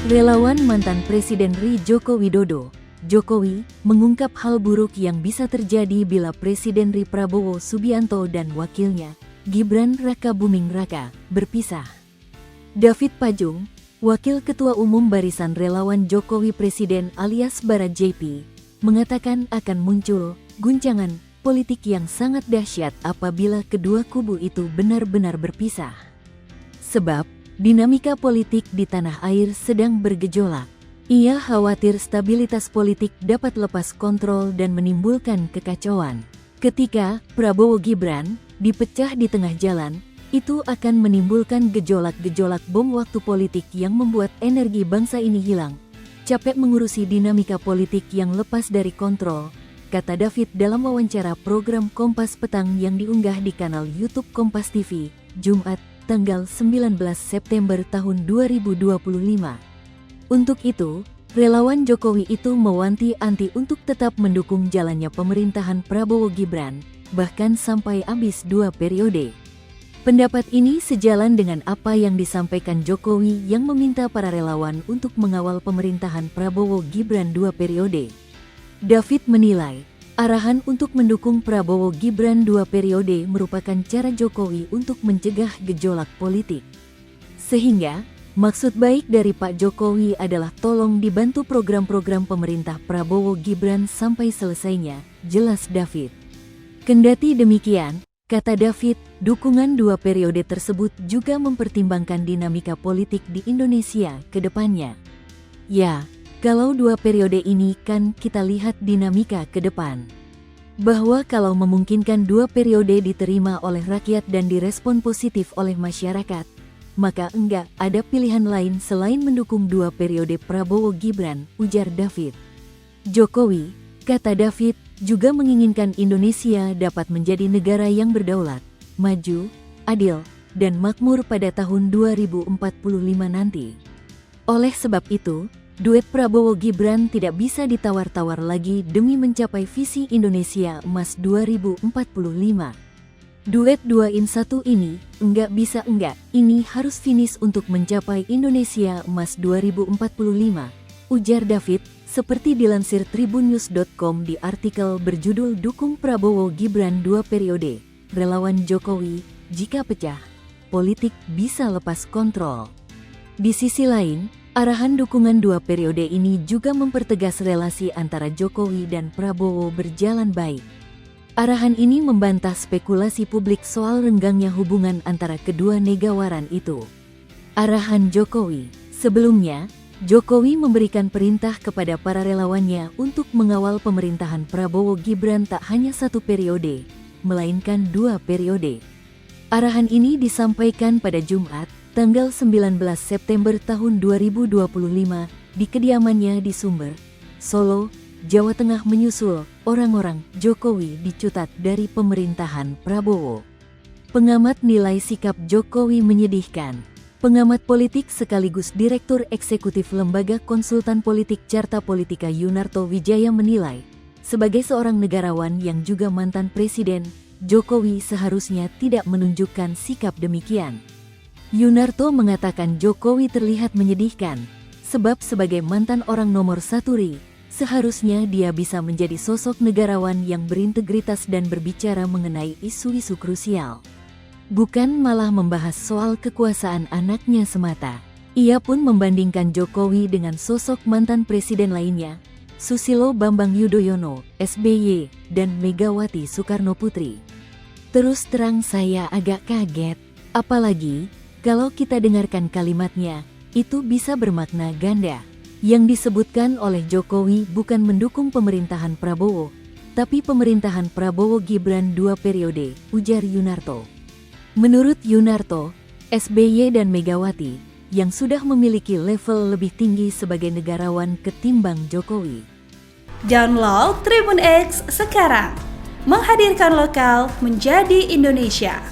Relawan mantan Presiden RI Joko Widodo, Jokowi, mengungkap hal buruk yang bisa terjadi bila Presiden RI Prabowo Subianto dan wakilnya, Gibran Raka Buming Raka, berpisah. David Pajung, Wakil Ketua Umum Barisan Relawan Jokowi Presiden alias Barat JP, mengatakan akan muncul guncangan politik yang sangat dahsyat apabila kedua kubu itu benar-benar berpisah. Sebab, dinamika politik di tanah air sedang bergejolak. Ia khawatir stabilitas politik dapat lepas kontrol dan menimbulkan kekacauan. Ketika Prabowo Gibran dipecah di tengah jalan, itu akan menimbulkan gejolak-gejolak bom waktu politik yang membuat energi bangsa ini hilang. Capek mengurusi dinamika politik yang lepas dari kontrol, kata David dalam wawancara program Kompas Petang yang diunggah di kanal YouTube Kompas TV, Jumat, tanggal 19 September tahun 2025. Untuk itu, relawan Jokowi itu mewanti-wanti untuk tetap mendukung jalannya pemerintahan Prabowo Gibran, bahkan sampai habis 2 periode. Pendapat ini sejalan dengan apa yang disampaikan Jokowi yang meminta para relawan untuk mengawal pemerintahan Prabowo Gibran 2 periode. David menilai, arahan untuk mendukung Prabowo Gibran 2 periode merupakan cara Jokowi untuk mencegah gejolak politik. Sehingga, maksud baik dari Pak Jokowi adalah tolong dibantu program-program pemerintah Prabowo Gibran sampai selesainya, jelas David. Kendati demikian, kata David, dukungan 2 periode tersebut juga mempertimbangkan dinamika politik di Indonesia ke depannya. Ya, kalau 2 periode ini kan kita lihat dinamika ke depan. Bahwa kalau memungkinkan 2 periode diterima oleh rakyat dan direspon positif oleh masyarakat, maka enggak ada pilihan lain selain mendukung 2 periode Prabowo Gibran, ujar David. Jokowi, kata David, juga menginginkan Indonesia dapat menjadi negara yang berdaulat, maju, adil, dan makmur pada tahun 2045 nanti. Oleh sebab itu, duet Prabowo Gibran tidak bisa ditawar-tawar lagi demi mencapai visi Indonesia Emas 2045. Duet 2 in 1 ini, ini harus finish untuk mencapai Indonesia Emas 2045, ujar David, seperti dilansir tribunnews.com di artikel berjudul Dukung Prabowo Gibran 2 periode, relawan Jokowi, jika pecah, politik bisa lepas kontrol. Di sisi lain, arahan dukungan 2 periode ini juga mempertegas relasi antara Jokowi dan Prabowo berjalan baik. Arahan ini membantah spekulasi publik soal renggangnya hubungan antara kedua negawaran itu. Arahan Jokowi, sebelumnya, Jokowi memberikan perintah kepada para relawannya untuk mengawal pemerintahan Prabowo Gibran tak hanya 1 periode, melainkan 2 periode. Arahan ini disampaikan pada Jumat, tanggal 19 September tahun 2025 di kediamannya di Sumber, Solo, Jawa Tengah menyusul orang-orang Jokowi dicutat dari pemerintahan Prabowo. Pengamat nilai sikap Jokowi menyedihkan. Pengamat politik sekaligus Direktur Eksekutif Lembaga Konsultan Politik Carta Politika Yunarto Wijaya menilai, sebagai seorang negarawan yang juga mantan presiden, Jokowi seharusnya tidak menunjukkan sikap demikian. Yunarto mengatakan Jokowi terlihat menyedihkan, sebab sebagai mantan orang nomor 1 RI, seharusnya dia bisa menjadi sosok negarawan yang berintegritas dan berbicara mengenai isu-isu krusial. Bukan malah membahas soal kekuasaan anaknya semata. Ia pun membandingkan Jokowi dengan sosok mantan presiden lainnya, Susilo Bambang Yudhoyono, SBY, dan Megawati Soekarnoputri. Terus terang saya agak kaget, apalagi kalau kita dengarkan kalimatnya, itu bisa bermakna ganda. Yang disebutkan oleh Jokowi bukan mendukung pemerintahan Prabowo, tapi pemerintahan Prabowo Gibran 2 periode, ujar Yunarto. Menurut Yunarto, SBY dan Megawati, yang sudah memiliki level lebih tinggi sebagai negarawan ketimbang Jokowi. Download Tribun X sekarang, menghadirkan lokal menjadi Indonesia.